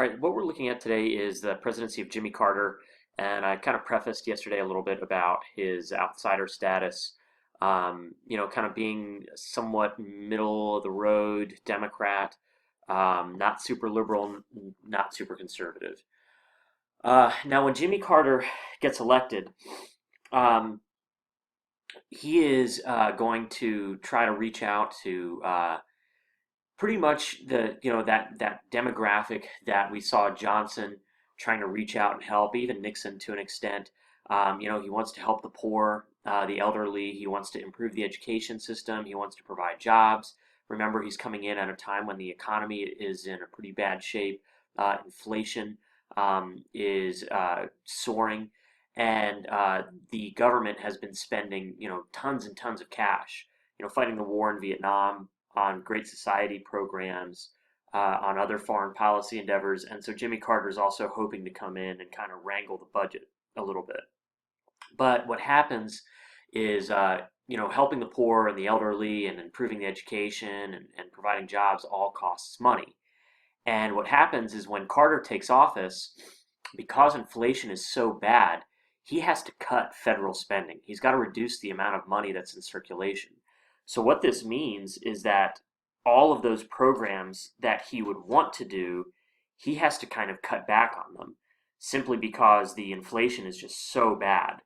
All right, what we're looking at today is the presidency of Jimmy Carter, and I kind of prefaced yesterday a little bit about his outsider status, kind of being somewhat middle of the road Democrat, not super liberal, not super conservative. Now, when Jimmy Carter gets elected, um, he is going to try to reach out to pretty much that demographic that we saw Johnson trying to reach out and help, even Nixon to an extent. He wants to help the poor, the elderly. He wants to improve the education system. He wants to provide jobs. Remember, he's coming in at a time when the economy is in a pretty bad shape. Inflation is soaring, and the government has been spending tons and tons of cash. Fighting the war in Vietnam, on Great Society programs, on other foreign policy endeavors. And so Jimmy Carter is also hoping to come in and kind of wrangle the budget a little bit. But what happens is, helping the poor and the elderly and improving the education and providing jobs all costs money. And what happens is when Carter takes office, because inflation is so bad, he has to cut federal spending. He's got to reduce the amount of money that's in circulation. So, what this means is that all of those programs that he would want to do, he has to kind of cut back on them simply because the inflation is just so bad.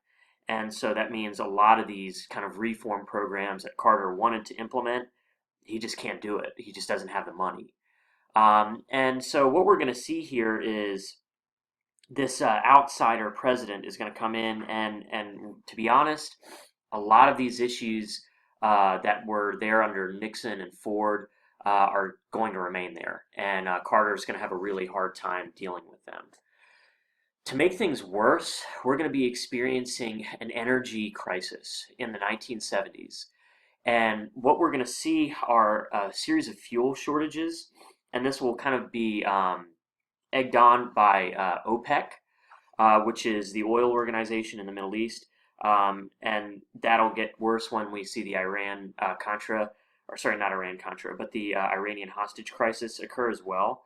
And so that means a lot of these kind of reform programs that Carter wanted to implement, he just can't do it. He just doesn't have the money. And so what we're going to see here is this outsider president is going to come in and to be honest, a lot of these issues that were there under Nixon and Ford are going to remain there, and Carter is going to have a really hard time dealing with them. To make things worse, we're going to be experiencing an energy crisis in the 1970s. And what we're going to see are a series of fuel shortages, and this will kind of be egged on by OPEC, which is the oil organization in the Middle East. And that'll get worse when we see the Iran Contra, or sorry, not Iran Contra, but the Iranian hostage crisis occur as well.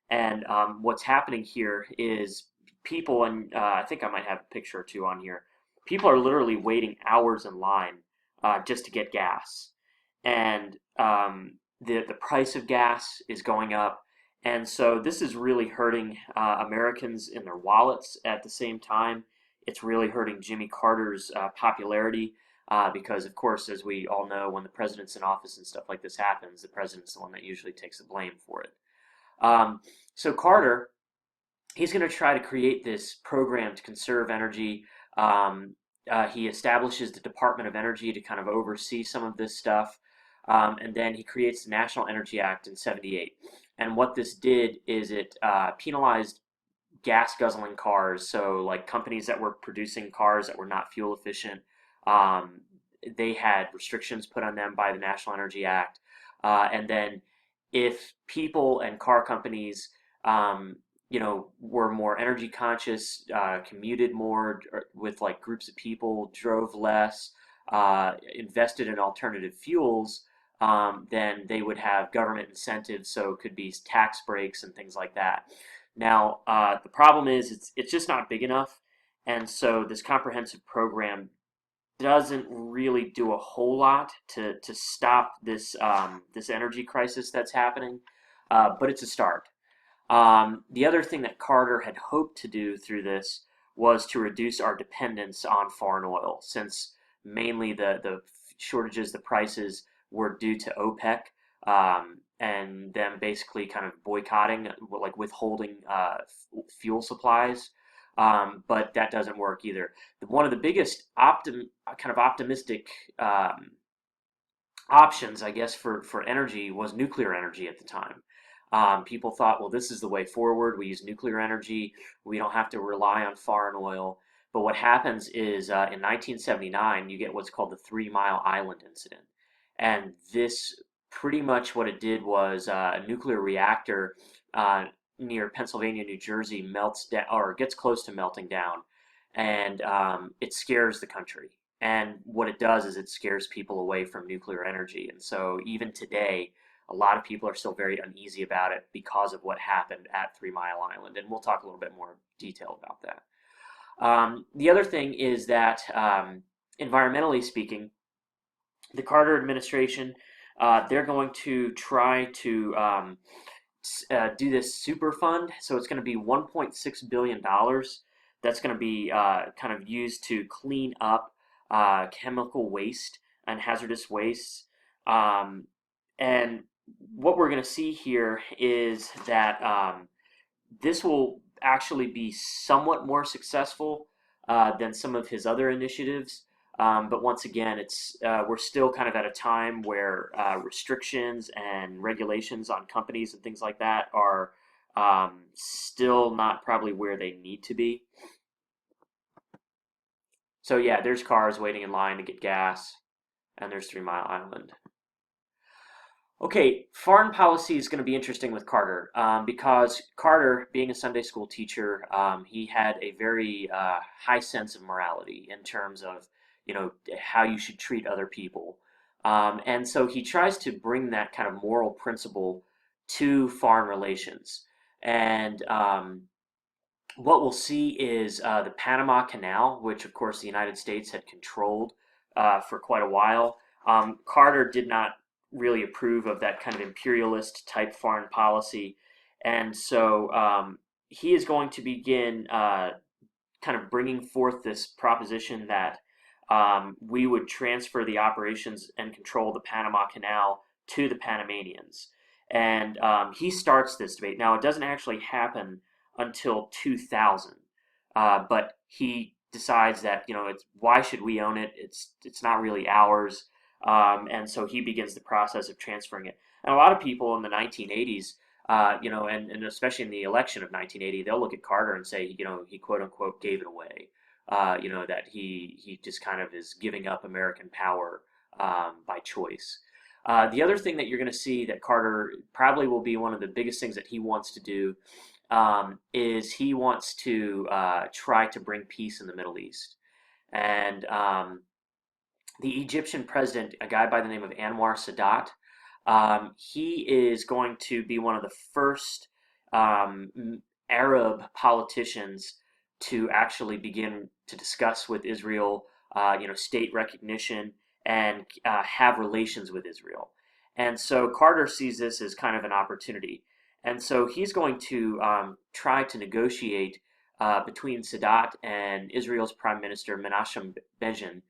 And what's happening here is people, and I think I might have a picture or two on here, people are literally waiting hours in line just to get gas. And the price of gas is going up. And so this is really hurting Americans in their wallets at the same time. It's really hurting Jimmy Carter's popularity because, of course, as we all know, when the president's in office and stuff like this happens, the president's the one that usually takes the blame for it. So Carter, he's going to try to create this program to conserve energy. He establishes the Department of Energy to kind of oversee some of this stuff. And then he creates the National Energy Act in '78. And what this did is it penalized gas guzzling cars. So, like companies that were producing cars that were not fuel efficient, um, they had restrictions put on them by the National Energy Act. And then, if people and car companies, were more energy conscious, commuted more with like groups of people, drove less, invested in alternative fuels, then they would have government incentives, so it could be tax breaks and things like that. Now, the problem is it's just not big enough, and so this comprehensive program doesn't really do a whole lot to stop this energy crisis that's happening, but it's a start. The other thing that Carter had hoped to do through this was to reduce our dependence on foreign oil, since mainly the shortages, the prices were due to OPEC, and them basically kind of boycotting, like withholding fuel supplies. But that doesn't work either. One of the biggest kind of optimistic options, I guess, for energy was nuclear energy at the time. People thought, well, this is the way forward. We use nuclear energy. We don't have to rely on foreign oil. But what happens is in 1979, you get what's called the 3 Mile Island incident. And this pretty much what it did was a nuclear reactor near Pennsylvania, New Jersey melts down or gets close to melting down. And it scares the country. And what it does is it scares people away from nuclear energy. And so even today, a lot of people are still very uneasy about it because of what happened at 3 Mile Island, and we'll talk a little bit more detail about that. The other thing is that, environmentally speaking, the Carter administration, they're going to try to do this super fund. So it's going to be $1.6 billion dollars that's going to be kind of used to clean up chemical waste and hazardous wastes. Um, and what we're going to see here is that this will actually be somewhat more successful than some of his other initiatives. But once again, we're still kind of at a time where restrictions and regulations on companies and things like that are still not probably where they need to be. So yeah, there's cars waiting in line to get gas, and there's 3 Mile Island. Okay, foreign policy is going to be interesting with Carter because Carter, being a Sunday school teacher, he had a very high sense of morality in terms of, how you should treat other people. And so he tries to bring that kind of moral principle to foreign relations. And what we'll see is the Panama Canal, which of course the United States had controlled for quite a while. Carter did not really approve of that kind of imperialist type foreign policy, and so he is going to begin kind of bringing forth this proposition that we would transfer the operations and control of the Panama Canal to the Panamanians. And he starts this debate. Now, it doesn't actually happen until 2000, but he decides that it's why should we own it? It's not really ours, and so he begins the process of transferring it. And a lot of people in the 1980s, and especially in the election of 1980, they'll look at Carter and say, he quote unquote gave it away. That he just kind of is giving up American power by choice. The other thing that you're going to see that Carter probably will be one of the biggest things that he wants to do is he wants to try to bring peace in the Middle East. And the Egyptian president, a guy by the name of Anwar Sadat, he is going to be one of the first Arab politicians to actually begin to discuss with Israel, state recognition and have relations with Israel. And so Carter sees this as kind of an opportunity. And so he's going to try to negotiate between Sadat and Israel's Prime Minister Menachem Begin,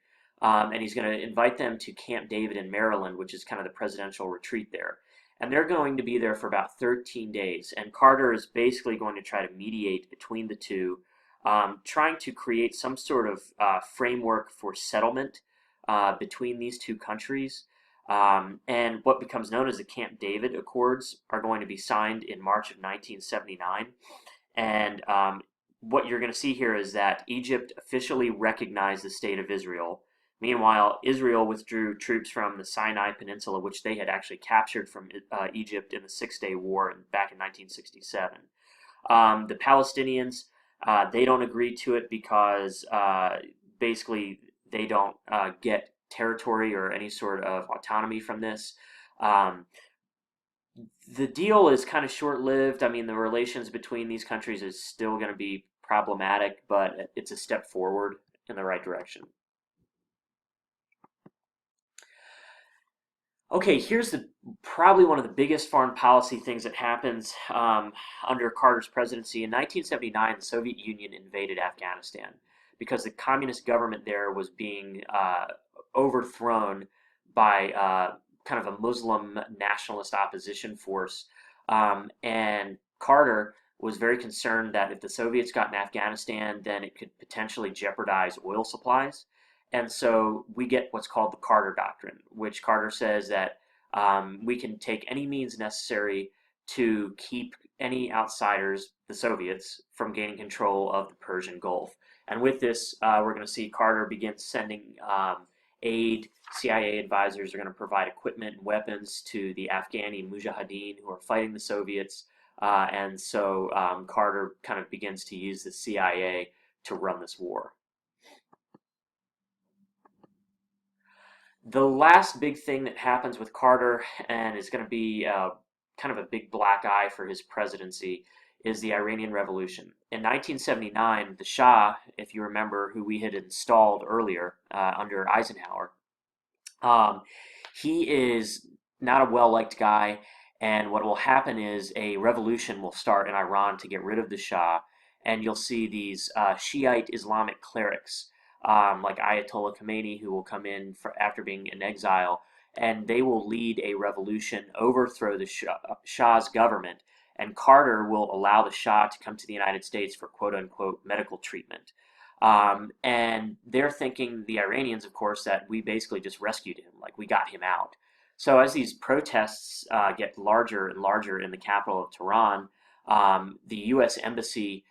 and he's going to invite them to Camp David in Maryland, which is kind of the presidential retreat there. And they're going to be there for about 13 days. And Carter is basically going to try to mediate between the two, trying to create some sort of framework for settlement between these two countries. And what becomes known as the Camp David Accords are going to be signed in March of 1979. And what you're going to see here is that Egypt officially recognized the state of Israel. Meanwhile, Israel withdrew troops from the Sinai Peninsula, which they had actually captured from Egypt in the Six-Day War back in 1967. The Palestinians, they don't agree to it because basically they don't get territory or any sort of autonomy from this. Um, the deal is kind of short-lived. I mean, the relations between these countries is still going to be problematic, but it's a step forward in the right direction. Okay, here's probably one of the biggest foreign policy things that happens under Carter's presidency. In 1979, the Soviet Union invaded Afghanistan because the communist government there was being overthrown by kind of a Muslim nationalist opposition force. And Carter was very concerned that if the Soviets got in Afghanistan, then it could potentially jeopardize oil supplies. And so we get what's called the Carter Doctrine, which Carter says that we can take any means necessary to keep any outsiders, the Soviets, from gaining control of the Persian Gulf. And with this, we're going to see Carter begin sending aid. CIA advisors are going to provide equipment and weapons to the Afghani Mujahideen who are fighting the Soviets. And so Carter kind of begins to use the CIA to run this war. The last big thing that happens with Carter, and is going to be kind of a big black eye for his presidency, is the Iranian Revolution. In 1979, the Shah, if you remember, who we had installed earlier under Eisenhower, um, he is not a well liked guy, and what will happen is a revolution will start in Iran to get rid of the Shah, and you'll see these Shiite Islamic clerics like Ayatollah Khomeini who will come in after being in exile, and they will lead a revolution, overthrow the Shah's government, and Carter will allow the Shah to come to the United States for quote unquote medical treatment. And they're thinking, the Iranians, of course, that we basically just rescued him, like we got him out. So as these protests get larger and larger in the capital of Tehran, the U.S. embassy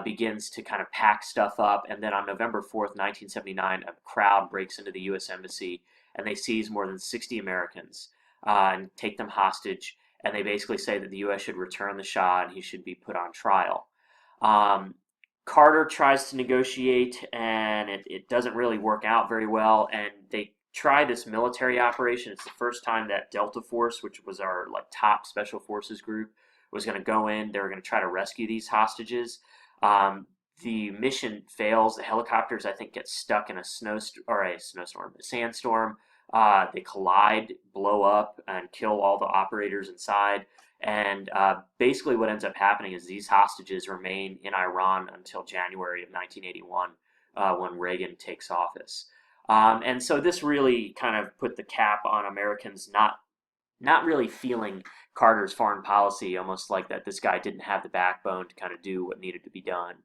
begins to kind of pack stuff up. And then on November 4th, 1979, a crowd breaks into the U.S. embassy and they seize more than 60 Americans and take them hostage. And they basically say that the U.S. should return the Shah and he should be put on trial. Um, Carter tries to negotiate, and it doesn't really work out very well. And they try this military operation. It's the first time that Delta Force, which was our like top special forces group, was going to go in. They were going to try to rescue these hostages. Um, the mission fails. The helicopters, I think, get stuck in a sandstorm. They collide, blow up, and kill all the operators inside. And basically, what ends up happening is these hostages remain in Iran until January of 1981, when Reagan takes office. And so this really kind of put the cap on Americans not really feeling Carter's foreign policy, almost like that this guy didn't have the backbone to kind of do what needed to be done.